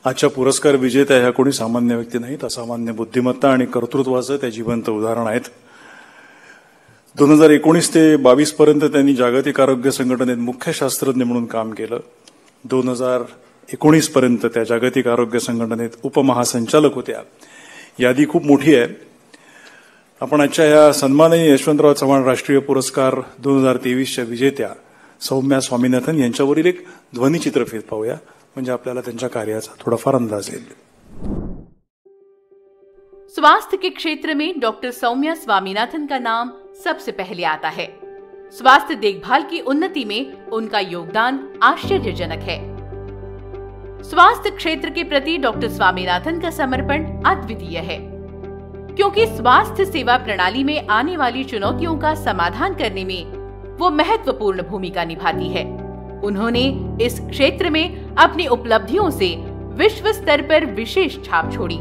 आजच्या पुरस्कार विजेत्या ह्या कोणी सामान्य व्यक्ती नाहीत. असामान्य बुद्धिमत्ता आणि कर्तृत्वाचं त्या जिवंत उदाहरण आहेत. 2019 ते 22 पर्यंत त्यांनी जागतिक आरोग्य संघटनेत मुख्य शास्त्रज्ञ म्हणून काम केलं. 2019 पर्यंत त्या जागतिक आरोग्य संघटनेत उपमहासंचालक होत्या. यादी खूप मोठी आहे. आपण आजच्या या सन्माननीय यशवंतराव चव्हाण राष्ट्रीय पुरस्कार 2023च्या विजेत्या सौम्या स्वामीनाथन यांच्यावरील एक ध्वनिचित्रफित पाहूया, म्हणजे आपल्याला त्यांच्या कार्याचा थोडाफार अंदाज येईल. स्वास्थ्य के क्षेत्र में डॉक्टर सौम्या स्वामीनाथन का नाम सबसे पहले आता है. स्वास्थ्य देखभाल की उन्नति में उनका योगदान आश्चर्यजनक है. स्वास्थ्य क्षेत्र के प्रति डॉक्टर स्वामीनाथन का समर्पण अद्वितीय है, क्योंकि स्वास्थ्य सेवा प्रणाली में आने वाली चुनौतियों का समाधान करने में वो महत्वपूर्ण भूमिका निभाती है. उन्होंने इस क्षेत्र में अपनी उपलब्धियों से विश्व स्तर पर विशेष छाप छोड़ी.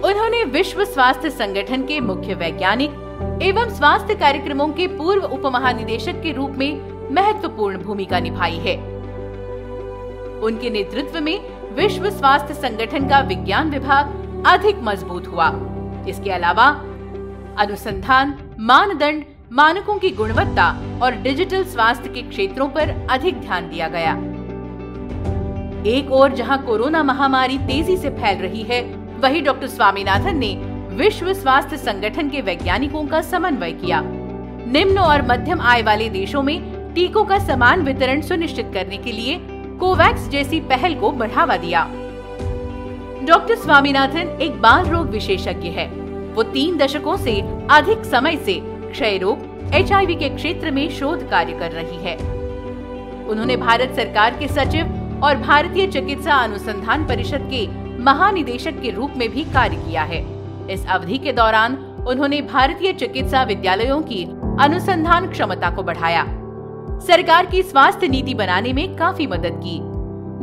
उन्होंने विश्व स्वास्थ्य संगठन के मुख्य वैज्ञानिक एवं स्वास्थ्य कार्यक्रमों के पूर्व उपमहानिदेशक के रूप में महत्वपूर्ण भूमिका निभाई है. उनके नेतृत्व में विश्व स्वास्थ्य संगठन का विज्ञान विभाग अधिक मजबूत हुआ. इसके अलावा अनुसंधान, मानदंड, मानकों की गुणवत्ता और डिजिटल स्वास्थ्य के क्षेत्रों पर अधिक ध्यान दिया गया. एक ओर जहां कोरोना महामारी तेजी से फैल रही है, वहीं डॉक्टर स्वामीनाथन ने विश्व स्वास्थ्य संगठन के वैज्ञानिकों का समन्वय किया. निम्न और मध्यम आय वाले देशों में टीकों का समान वितरण सुनिश्चित करने के लिए कोवैक्स जैसी पहल को बढ़ावा दिया. डॉक्टर स्वामीनाथन एक बाल रोग विशेषज्ञ है. वो 3 दशकों से अधिक समय से क्षय रोग, HIV के क्षेत्र में शोध कार्य कर रही है. उन्होंने भारत सरकार के सचिव और भारतीय चिकित्सा अनुसंधान परिषद के महानिदेशक के रूप में भी कार्य किया है. इस अवधि के दौरान उन्होंने भारतीय चिकित्सा विद्यालयों की अनुसंधान क्षमता को बढ़ाया, सरकार की स्वास्थ्य नीति बनाने में काफी मदद की.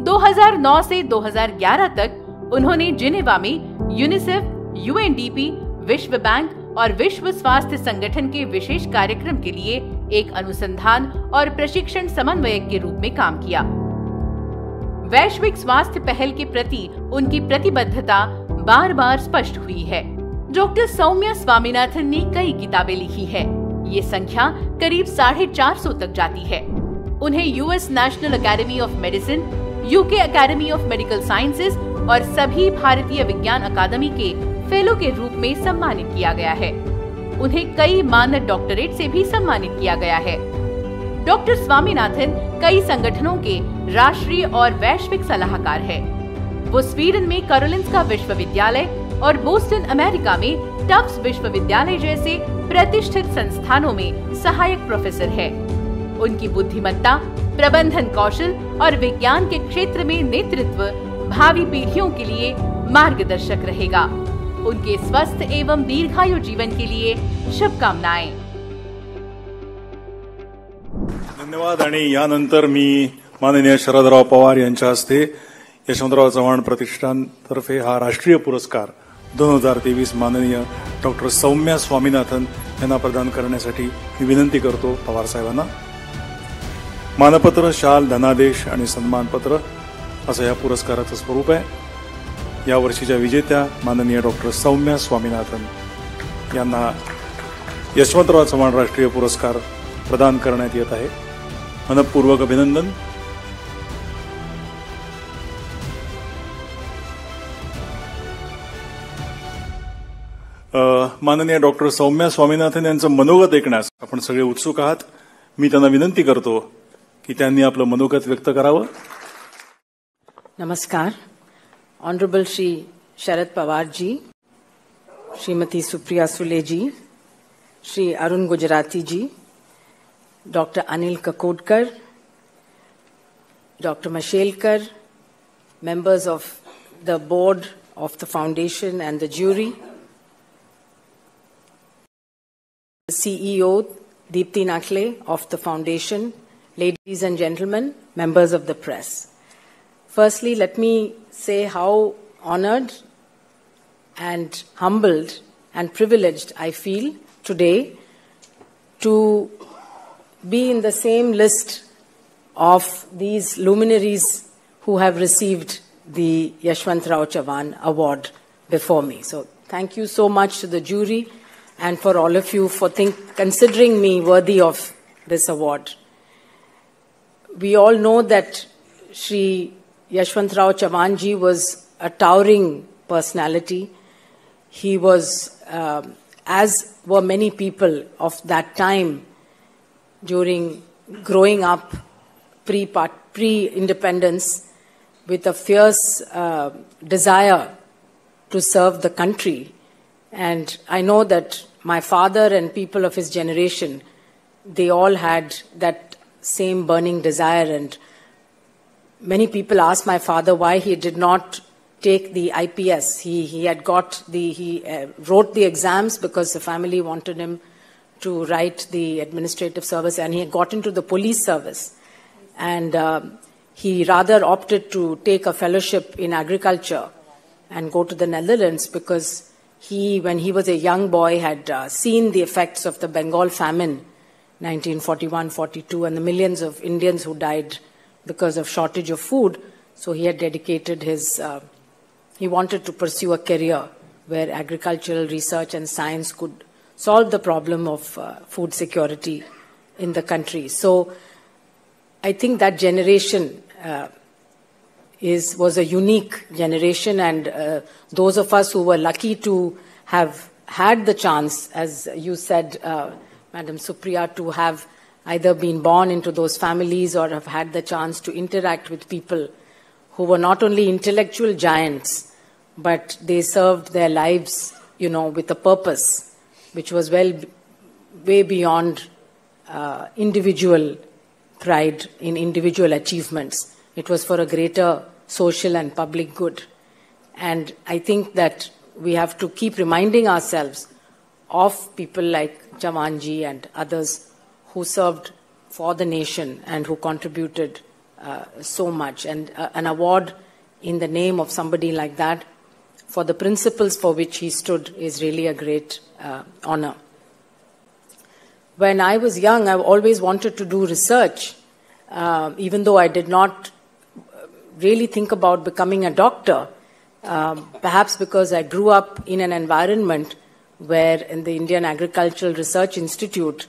2009 से 2011 तक उन्होंने जिनेवा में यूनिसेफ, UNDP, विश्व बैंक और विश्व स्वास्थ्य संगठन के विशेष कार्यक्रम के लिए एक अनुसंधान और प्रशिक्षण समन्वयक के रूप में काम किया. वैश्विक स्वास्थ्य पहल के प्रति उनकी प्रतिबद्धता बार बार स्पष्ट हुई है. डॉक्टर सौम्या स्वामीनाथन ने कई किताबें लिखी है. ये संख्या करीब 450 तक जाती है. उन्हें US national academy of medicine, UK academy of medical sciences और सभी भारतीय विज्ञान अकादमी के फेलो के रूप में सम्मानित किया गया है. उन्हें कई मानद डॉक्टरेट से भी सम्मानित किया गया है. डॉक्टर स्वामीनाथन कई संगठनों के राष्ट्रीय और वैश्विक सलाहकार है. वो स्वीडन में कारोलिंस्का विश्वविद्यालय और बोस्टन अमेरिका में टफ्ट्स विश्वविद्यालय जैसे प्रतिष्ठित संस्थानों में सहायक प्रोफेसर है. उनकी बुद्धिमत्ता, प्रबंधन कौशल और विज्ञान के क्षेत्र में नेतृत्व भावी पीढ़ियों के लिए मार्गदर्शक रहेगा. उनके स्वस्थ एवं दीर्घायु जीवन के लिए शुभकामनाएं. धन्यवाद. आणि यानंतर मी माननीय शरदराव पवार यांच्या हस्ते यशवंतराव चव्हाण प्रतिष्ठान तर्फे हा राष्ट्रीय पुरस्कार 2023 माननीय डॉक्टर सौम्या स्वामीनाथन यांना प्रदान करण्यासाठी मी विनंती करतो पवार साहेबांना. मानपत्र, शाल, धनादेश आणि सन्मानपत्र असं या पुरस्काराचं स्वरूप आहे. या वर्षीच्या विजेत्या माननीय डॉक्टर सौम्या स्वामीनाथन यांना यशवंतराव चव्हाण राष्ट्रीय पुरस्कार प्रदान करण्यात येत आहे. मनपूर्वक अभिनंदन. माननीय डॉक्टर सौम्या स्वामीनाथन यांचं मनोगत ऐकण्यास आपण सगळे उत्सुक आहात. मी त्यांना विनंती करतो की त्यांनी आपलं मनोगत व्यक्त करावं. नमस्कार. Honorable Shri Sharad Pawar ji, Srimati Supriya Sule ji, Shri Arun Gujarati ji, Dr. Anil Kakodkar, Dr. Mashelkar, members of the board of the foundation and the jury, the CEO Deepti Nakle of the foundation, ladies and gentlemen, members of the press. Firstly, let me say how honored and humbled and privileged I feel today to be in the same list of these luminaries who have received the Yashwantrao Chavan Award before me. So thank you so much to the jury and for all of you for considering me worthy of this award. We all know that Shri Yashwantrao Chavanji was a towering personality. He was, as were many people of that time during growing up pre-independence, with a fierce desire to serve the country. And I know that my father and people of his generation, they all had that same burning desire. And many people asked my father why he did not take the IPS. He wrote the exams because the family wanted him to write the administrative service, and he had got into the police service. And he rather opted to take a fellowship in agriculture and go to the Netherlands because when he was a young boy, had seen the effects of the Bengal famine, 1941-42, and the millions of Indians who died because of shortage of food. So he had dedicated he wanted to pursue a career where agricultural research and science could solve the problem of food security in the country. So I think that generation was a unique generation, and those of us who were lucky to have had the chance, as you said, Madam Supriya, to have either been born into those families or have had the chance to interact with people who were not only intellectual giants, but they served their lives, with a purpose, which was way beyond individual pride in individual achievements. It was for a greater social and public good. And I think that we have to keep reminding ourselves of people like Chavanji and others who served for the nation and who contributed so much. And an award in the name of somebody like that for the principles for which he stood is really a great honor. When I was young, I always wanted to do research, even though I did not really think about becoming a doctor, perhaps because I grew up in an environment where in the Indian Agricultural Research Institute,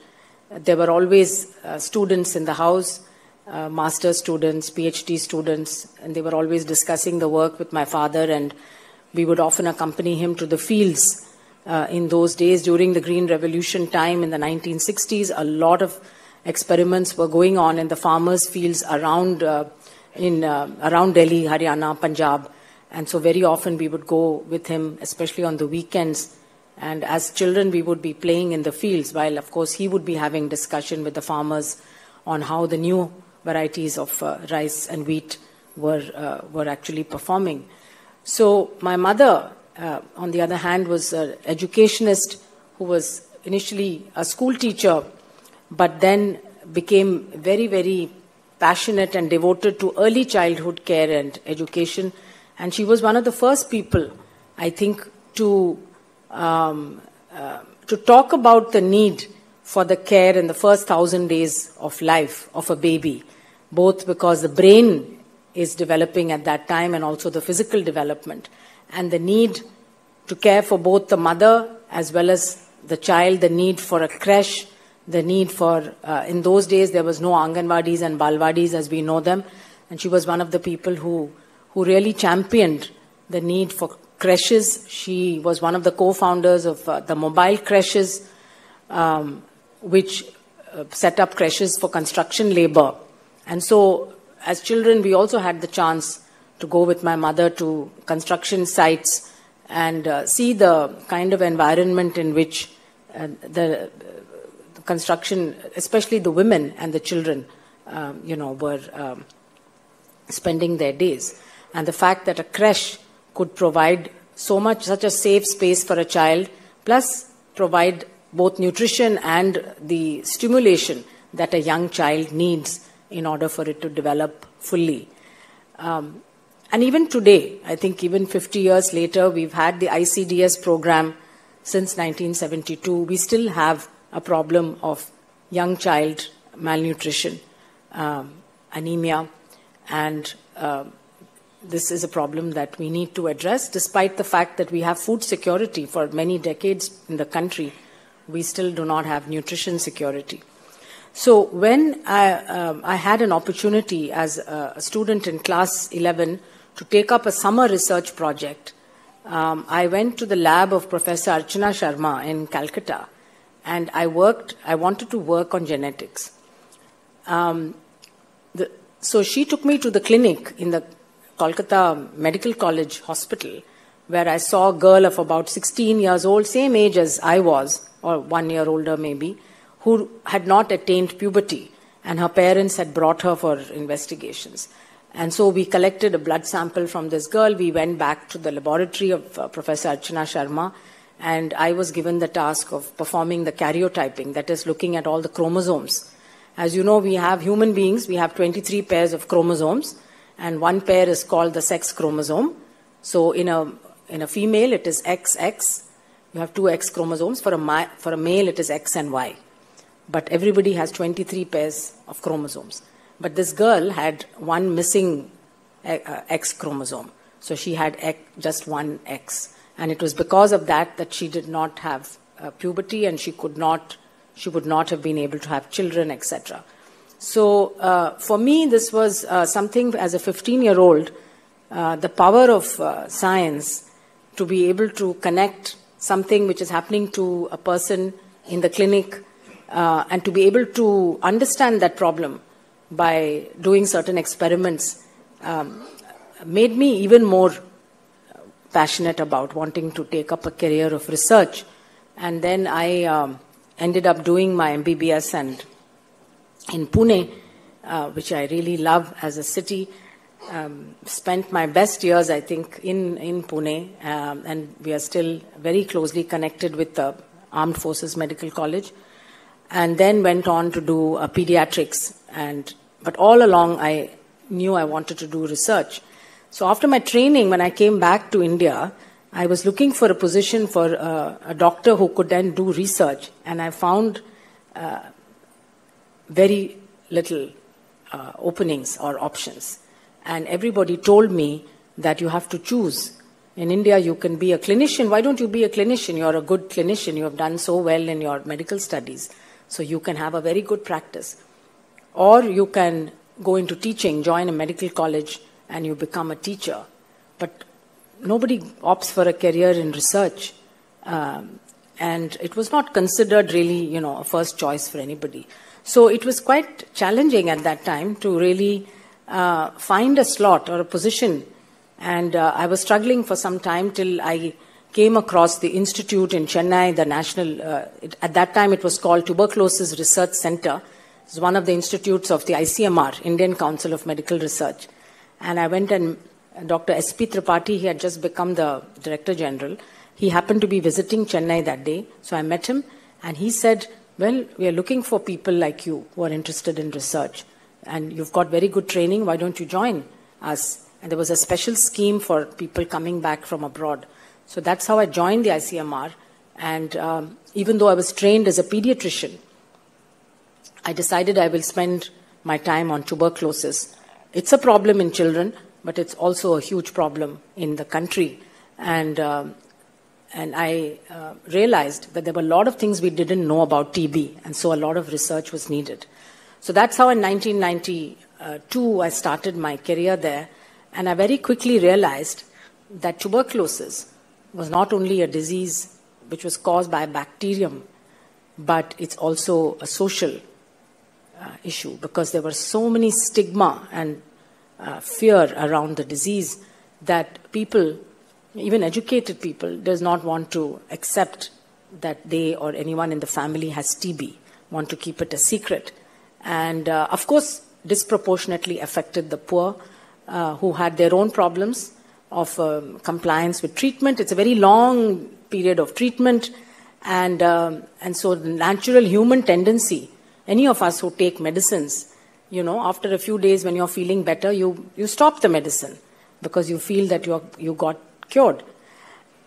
there were always students in the house, master's students, PhD students, and they were always discussing the work with my father, and we would often accompany him to the fields. In those days, during the Green Revolution time in the 1960s, a lot of experiments were going on in the farmers' fields around around Delhi, Haryana, Punjab. And so very often we would go with him, especially on the weekends. And as children, we would be playing in the fields, while, of course, he would be having discussion with the farmers on how the new varieties of rice and wheat were actually performing. So my mother, on the other hand, was an educationist who was initially a school teacher, but then became very, very passionate and devoted to early childhood care and education. And she was one of the first people, I think, to talk about the need for the care in the first 1,000 days of life of a baby, both because the brain is developing at that time and also the physical development, and the need to care for both the mother as well as the child, the need for a creche, the need for, in those days there was no Anganwadis and Balwadis as we know them, and she was one of the people who really championed the need for creches. She was one of the co-founders of the mobile creches, which set up creches for construction labor. And so as children, we also had the chance to go with my mother to construction sites and see the kind of environment in which the construction, especially the women and the children, were spending their days. And the fact that a creche could provide such a safe space for a child, plus provide both nutrition and the stimulation that a young child needs in order for it to develop fully. And even today, I think even 50 years later, we've had the ICDS program since 1972. We still have a problem of young child malnutrition, anemia, and this is a problem that we need to address. Despite the fact that we have food security for many decades in the country, we still do not have nutrition security. So when I had an opportunity as a student in class 11 to take up a summer research project, I went to the lab of Professor Archana Sharma in Calcutta, and I wanted to work on genetics. So she took me to the clinic in the Kolkata Medical College Hospital, where I saw a girl of about 16 years old, same age as I was, or 1 year older maybe, who had not attained puberty, and her parents had brought her for investigations. And so we collected a blood sample from this girl. We went back to the laboratory of Professor Archana Sharma, and I was given the task of performing the karyotyping, that is looking at all the chromosomes. As you know, we have human beings, we have 23 pairs of chromosomes, and one pair is called the sex chromosome. So in a female, it is XX. You have two X chromosomes. For a male, it is X and Y. But everybody has 23 pairs of chromosomes. But this girl had one missing X chromosome. So she had just one X. And it was because of that she did not have puberty, and she would not have been able to have children, etc. So for me, this was something as a 15-year-old, the power of science to be able to connect something which is happening to a person in the clinic, and to be able to understand that problem by doing certain experiments made me even more passionate about wanting to take up a career of research. And then I ended up doing my MBBS and in Pune, which I really love as a city. Spent my best years, I think, in Pune, and we are still very closely connected with the Armed Forces Medical College. And then went on to do pediatrics. But all along, I knew I wanted to do research. So after my training, when I came back to India, I was looking for a position for a doctor who could then do research. And I found very little openings or options. And everybody told me that you have to choose. In India, you can be a clinician. Why don't you be a clinician? You're a good clinician. You have done so well in your medical studies. So you can have a very good practice. Or you can go into teaching, join a medical college, and you become a teacher. But nobody opts for a career in research. And it was not considered really, a first choice for anybody. So it was quite challenging at that time to really find a slot or a position. And I was struggling for some time till I came across the institute in Chennai, the national, at that time it was called Tuberculosis Research Center. It's one of the institutes of the ICMR, Indian Council of Medical Research. And I went, and Dr. S.P. Tripathi, he had just become the Director General. He happened to be visiting Chennai that day. So I met him, and he said, well, we are looking for people like you who are interested in research. And you've got very good training. Why don't you join us? And there was a special scheme for people coming back from abroad. So that's how I joined the ICMR. And even though I was trained as a pediatrician, I decided I will spend my time on tuberculosis. It's a problem in children, but it's also a huge problem in the country. And I realized that there were a lot of things we didn't know about TB, and so a lot of research was needed. So that's how in 1992 I started my career there, and I very quickly realized that tuberculosis was not only a disease which was caused by a bacterium, but it's also a social issue, because there were so many stigma and fear around the disease that people, even educated people, does not want to accept that they or anyone in the family has TB, want to keep it a secret. And of course, disproportionately affected the poor who had their own problems of compliance with treatment. It's a very long period of treatment, and so the natural human tendency, any of us who take medicines, after a few days when you're feeling better, you stop the medicine because you feel that you got cured.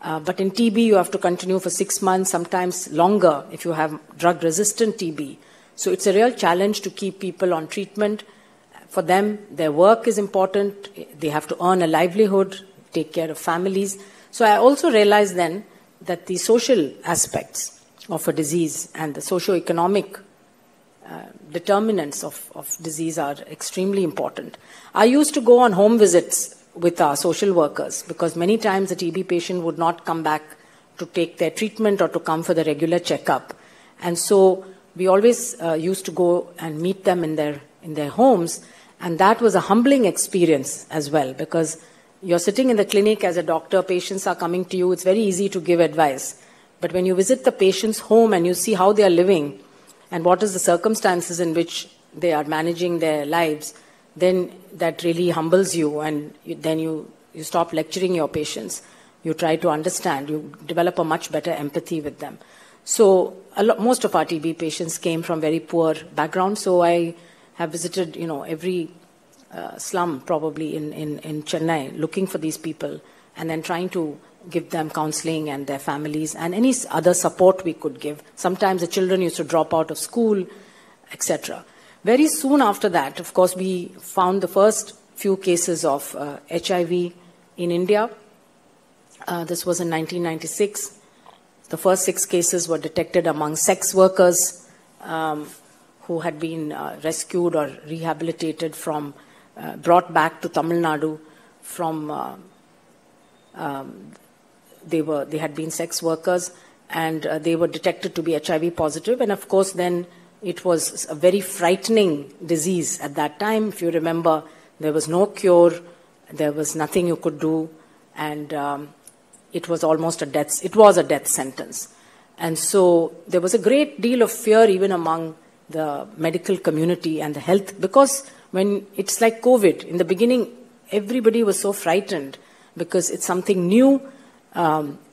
But in TB, you have to continue for 6 months, sometimes longer if you have drug-resistant TB. So it's a real challenge to keep people on treatment For them, their work is important. They have to earn a livelihood, take care of families. So I also realized then that the social aspects of a disease and the socio-economic determinants of disease are extremely important. I used to go on home visits with our social workers because many times a TB patient would not come back to take their treatment or to come for the regular checkup. And so we always used to go and meet them in their homes. And that was a humbling experience as well, because you're sitting in the clinic as a doctor, patients are coming to you, it's very easy to give advice. But when you visit the patient's home and you see how they are living and what is the circumstances in which they are managing their lives, then that really humbles you, and then you stop lecturing your patients. You try to understand, you develop a much better empathy with them. So most of our TB patients came from very poor backgrounds, so I have visited, every slum probably in Chennai, looking for these people and then trying to give them counseling and their families and any other support we could give. Sometimes the children used to drop out of school, etc. Very soon after that, of course, we found the first few cases of HIV in India. This was in 1996. The first 6 cases were detected among sex workers who had been rescued or rehabilitated from, brought back to Tamil Nadu from, they had been sex workers, and they were detected to be HIV positive. And of course, then it was a very frightening disease at that time. If you remember, there was no cure, there was nothing you could do, and it was almost a death sentence. And so there was a great deal of fear even among the medical community and the health, because when it's like COVID, in the beginning, everybody was so frightened because it's something new.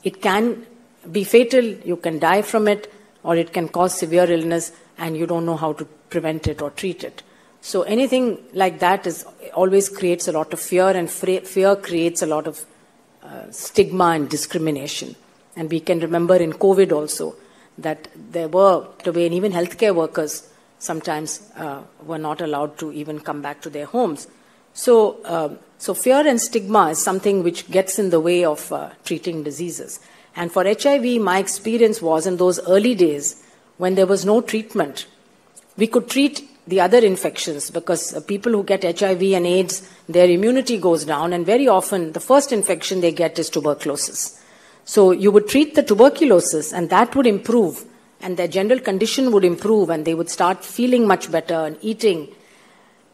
It can be fatal, you can die from it, or it can cause severe illness, and you don't know how to prevent it or treat it. So anything like that always creates a lot of fear, and fear creates a lot of stigma and discrimination. And we can remember in COVID also that there were, and even healthcare workers sometimes were not allowed to even come back to their homes. So fear and stigma is something which gets in the way of treating diseases. And for HIV, my experience was in those early days when there was no treatment, we could treat the other infections, because people who get HIV and AIDS, their immunity goes down, and very often the first infection they get is tuberculosis. So you would treat the tuberculosis, and that would improve, and their general condition would improve, and they would start feeling much better and eating,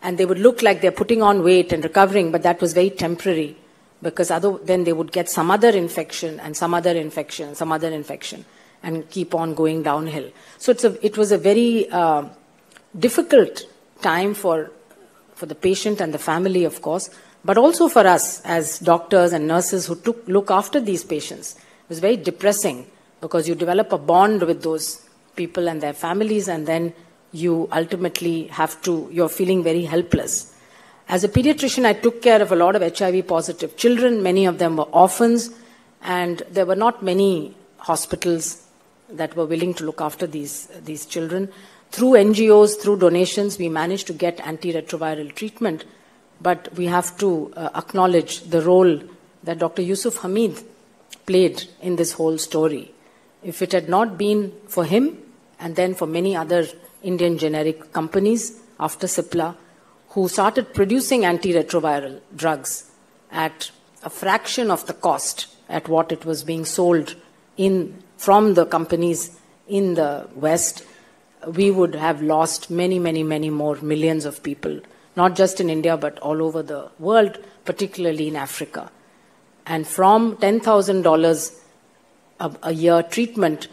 and they would look like they're putting on weight and recovering, but that was very temporary, because then they would get some other infection and some other infection, some other infection, and keep on going downhill. So it was a very difficult time for the patient and the family, of course, but also for us as doctors and nurses who look after these patients. It was very depressing, because you develop a bond with those people and their families, and then you ultimately you're feeling very helpless. As a pediatrician, I took care of a lot of HIV positive children. Many of them were orphans, and there were not many hospitals that were willing to look after these children. Through NGOs, through donations, we managed to get antiretroviral treatment, but we have to acknowledge the role that Dr. Yusuf Hamid played in this whole story. If it had not been for him, and then for many other Indian generic companies after Cipla, who started producing antiretroviral drugs at a fraction of the cost at what it was being sold from the companies in the West, we would have lost many, many, many more millions of people, not just in India, but all over the world, particularly in Africa. And from $10,000 a year treatment,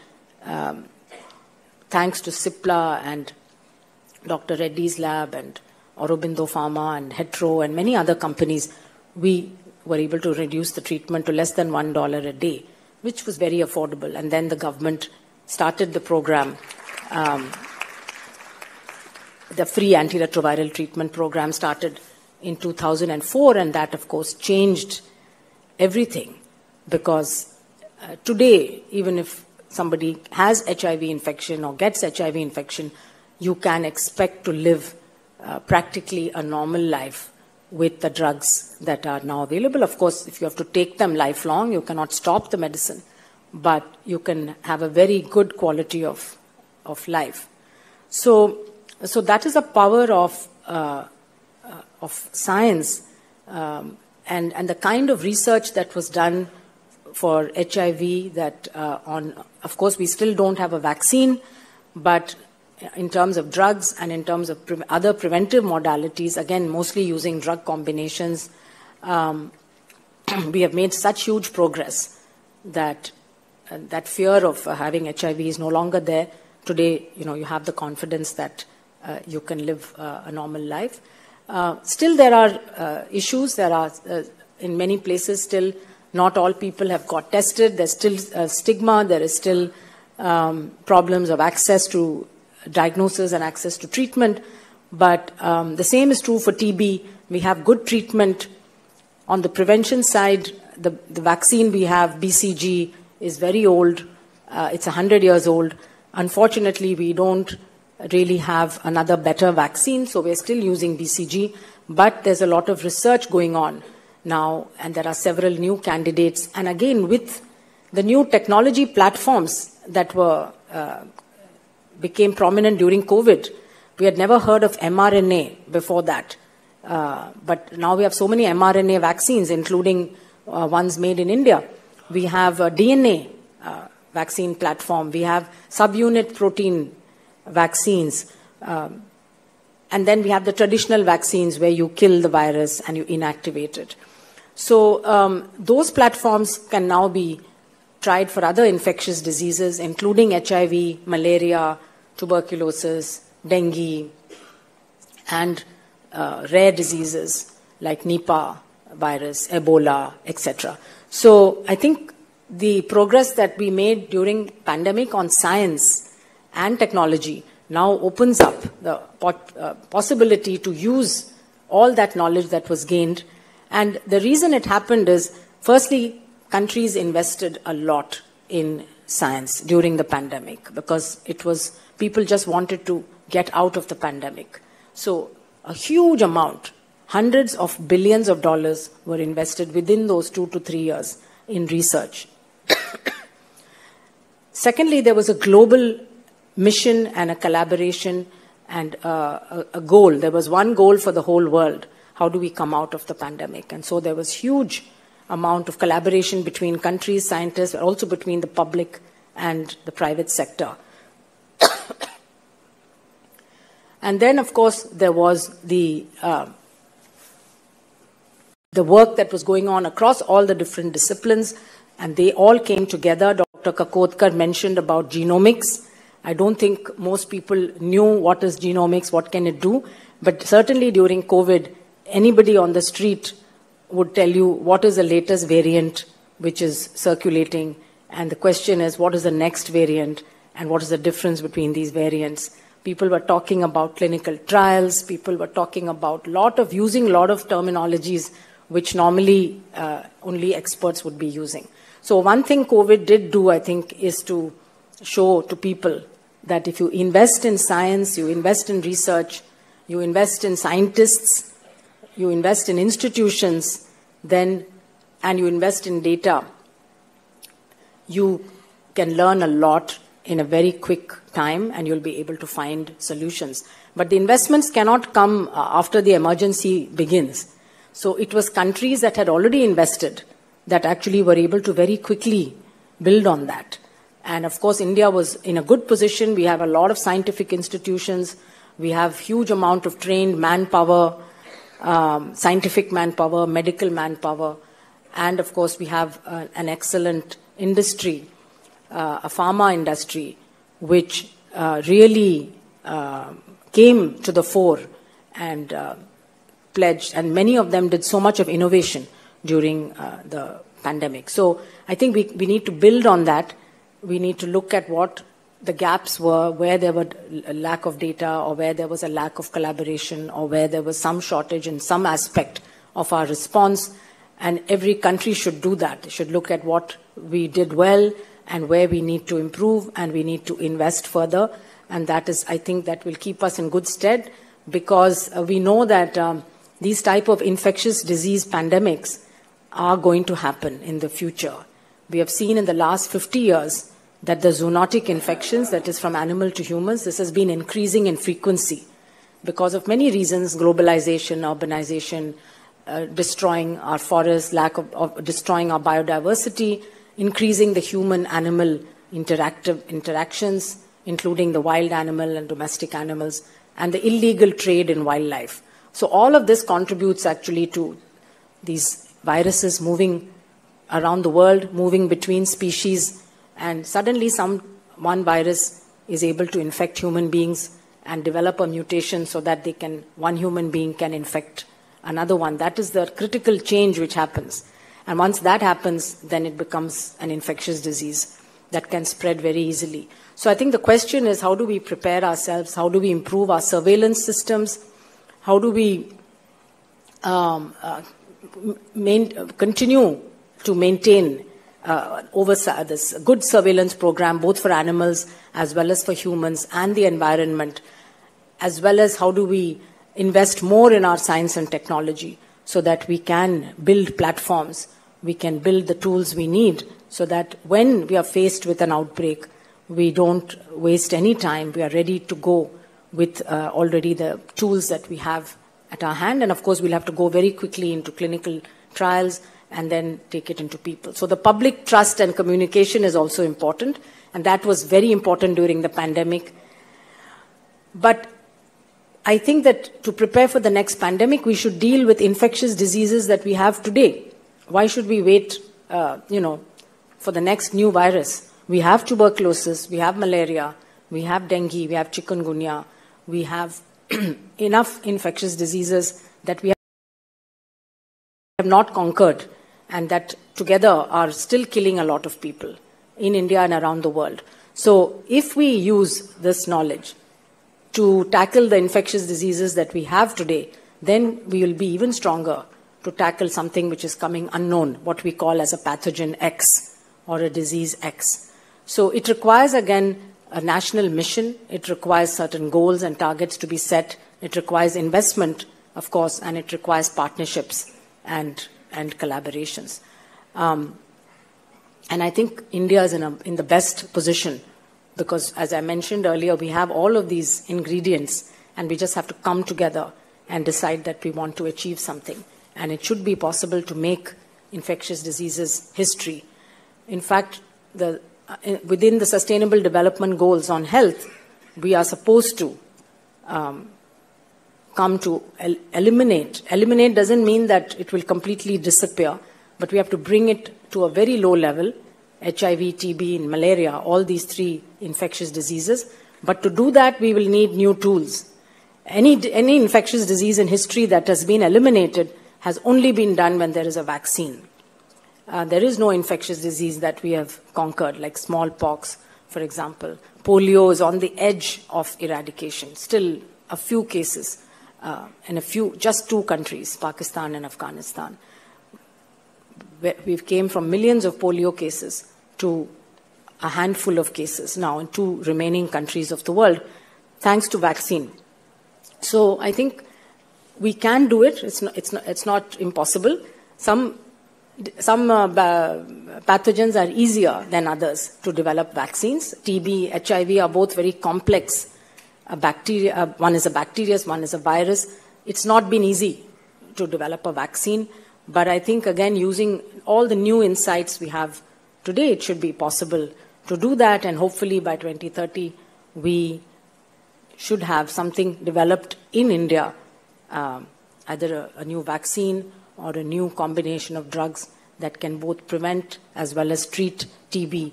thanks to Cipla and Dr. Reddy's lab and Aurobindo Pharma and Hetero and many other companies, we were able to reduce the treatment to less than $1 a day, which was very affordable. And then the government started the program. The free antiretroviral treatment program started in 2004, and that, of course, changed everything, because today, even if somebody has HIV infection or gets HIV infection, you can expect to live practically a normal life with the drugs that are now available. Of course, if you have to take them lifelong, you cannot stop the medicine, but you can have a very good quality of life. So that is the power of science and the kind of research that was done for HIV. That of course, we still don't have a vaccine, but in terms of drugs and in terms of other preventive modalities, again, mostly using drug combinations, we have made such huge progress that that fear of having HIV is no longer there. Today, you have the confidence that you can live a normal life. Still, there are issues. There are, in many places, still not all people have got tested. There's still stigma. There is still problems of access to diagnosis and access to treatment. But the same is true for TB. We have good treatment. On the prevention side, the vaccine we have, BCG, is very old. It's 100 years old. Unfortunately, we don't really have another better vaccine, so we're still using BCG. But there's a lot of research going on now, and there are several new candidates. And again, with the new technology platforms that became prominent during COVID, we had never heard of mRNA before that. But now we have so many mRNA vaccines, including ones made in India. We have a DNA vaccine platform. We have subunit protein vaccines. And then we have the traditional vaccines where you kill the virus and you inactivate it. So those platforms can now be tried for other infectious diseases, including HIV, malaria, tuberculosis, dengue, and rare diseases like Nipah virus, Ebola, etc. So I think the progress that we made during pandemic on science and technology now opens up the possibility to use all that knowledge that was gained. And the reason it happened is, firstly, countries invested a lot in science during the pandemic because people just wanted to get out of the pandemic. So a huge amount, hundreds of billions of dollars were invested within those 2 to 3 years in research. Secondly, there was a global mission and a collaboration and a goal. There was one goal for the whole world. How do we come out of the pandemic? And so there was huge amount of collaboration between countries, scientists, but also between the public and the private sector. And then, of course, there was the work that was going on across all the different disciplines, and they all came together. Dr. Kakodkar mentioned about genomics. I don't think most people knew what is genomics, what can it do, but certainly during COVID, anybody on the street would tell you what is the latest variant which is circulating, and the question is what is the next variant and what is the difference between these variants. People were talking about clinical trials, people were talking about using a lot of terminologies which normally only experts would be using. So one thing COVID did do, I think, is to show to people that if you invest in science, you invest in research, you invest in scientists, you invest in institutions, and you invest in data, you can learn a lot in a very quick time and you'll be able to find solutions. But the investments cannot come after the emergency begins. So it was countries that had already invested that actually were able to very quickly build on that. And of course, India was in a good position. We have a lot of scientific institutions. We have huge amount of trained manpower, scientific manpower, medical manpower. And of course, we have an excellent industry, a pharma industry, which really came to the fore and pledged. And many of them did so much of innovation during the pandemic. So I think we need to build on that. We need to look at what the gaps were, where there were a lack of data or where there was a lack of collaboration or where there was some shortage in some aspect of our response. And every country should do that. It should look at what we did well and where we need to improve and we need to invest further. And that is, I think, that will keep us in good stead. because we know that these type of infectious disease pandemics are going to happen in the future. We have seen in the last 50 years that the zoonotic infections, that is from animal to humans, this has been increasing in frequency because of many reasons: globalization, urbanization, destroying our forests, lack of destroying our biodiversity, increasing the human-animal interactions, including the wild animal and domestic animals, and the illegal trade in wildlife. So all of this contributes actually to these viruses moving around the world, moving between species, and suddenly one virus is able to infect human beings and develop a mutation so that one human being can infect another one. That is the critical change which happens. And once that happens, then it becomes an infectious disease that can spread very easily. So I think the question is, how do we prepare ourselves? How do we improve our surveillance systems? How do we continue to maintain this good surveillance program, both for animals as well as for humans and the environment, as well as how do we invest more in our science and technology so that we can build platforms, we can build the tools we need so that when we are faced with an outbreak, we don't waste any time. We are ready to go with already the tools that we have at our hand. And of course, we'll have to go very quickly into clinical trials and then take it into people. So the public trust and communication is also important. And that was very important during the pandemic. But I think that to prepare for the next pandemic, we should deal with infectious diseases that we have today. Why should we wait, for the next new virus? We have tuberculosis, we have malaria, we have dengue, we have chikungunya, we have enough infectious diseases that we have not conquered and that together are still killing a lot of people in India and around the world. So if we use this knowledge to tackle the infectious diseases that we have today, then we will be even stronger to tackle something which is coming unknown, what we call as a pathogen X or a disease X. So it requires, again, a national mission. It requires certain goals and targets to be set. It requires investment, of course, and it requires partnerships and collaborations. And I think India is in the best position because, as I mentioned earlier, we have all of these ingredients and we just have to come together and decide that we want to achieve something. And it should be possible to make infectious diseases history. In fact, within the Sustainable Development Goals on health, we are supposed to come to eliminate. Eliminate doesn't mean that it will completely disappear, but we have to bring it to a very low level, HIV, TB, and malaria, all these three infectious diseases. But to do that, we will need new tools. Any infectious disease in history that has been eliminated has only been done when there is a vaccine. There is no infectious disease that we have conquered, like smallpox, for example. Polio is on the edge of eradication. Still a few cases in just two countries, Pakistan and Afghanistan. We've came from millions of polio cases to a handful of cases now in two remaining countries of the world, thanks to vaccine. So I think we can do it. It's not impossible. Some pathogens are easier than others to develop vaccines. TB, HIV are both very complex bacteria. One is a bacteria, one is a virus. It's not been easy to develop a vaccine. But I think, again, using all the new insights we have today, it should be possible to do that. And hopefully by 2030, we should have something developed in India, either a new vaccine or a new combination of drugs that can both prevent as well as treat TB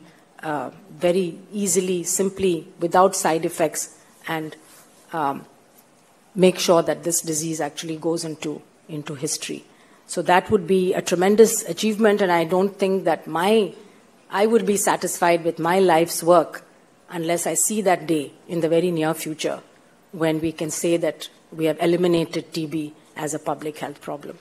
very easily, simply, without side effects, and make sure that this disease actually goes into history. So that would be a tremendous achievement, and I don't think that I would be satisfied with my life's work unless I see that day in the very near future when we can say that we have eliminated TB as a public health problem.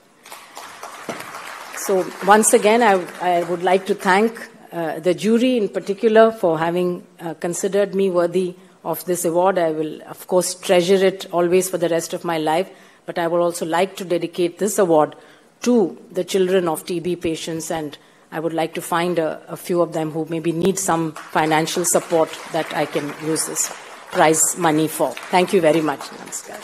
So once again, I would like to thank the jury in particular for having considered me worthy of this award. I will, of course, treasure it always for the rest of my life, but I would also like to dedicate this award to the children of TB patients, and I would like to find a few of them who maybe need some financial support that I can use this prize money for. Thank you very much. Namaskar.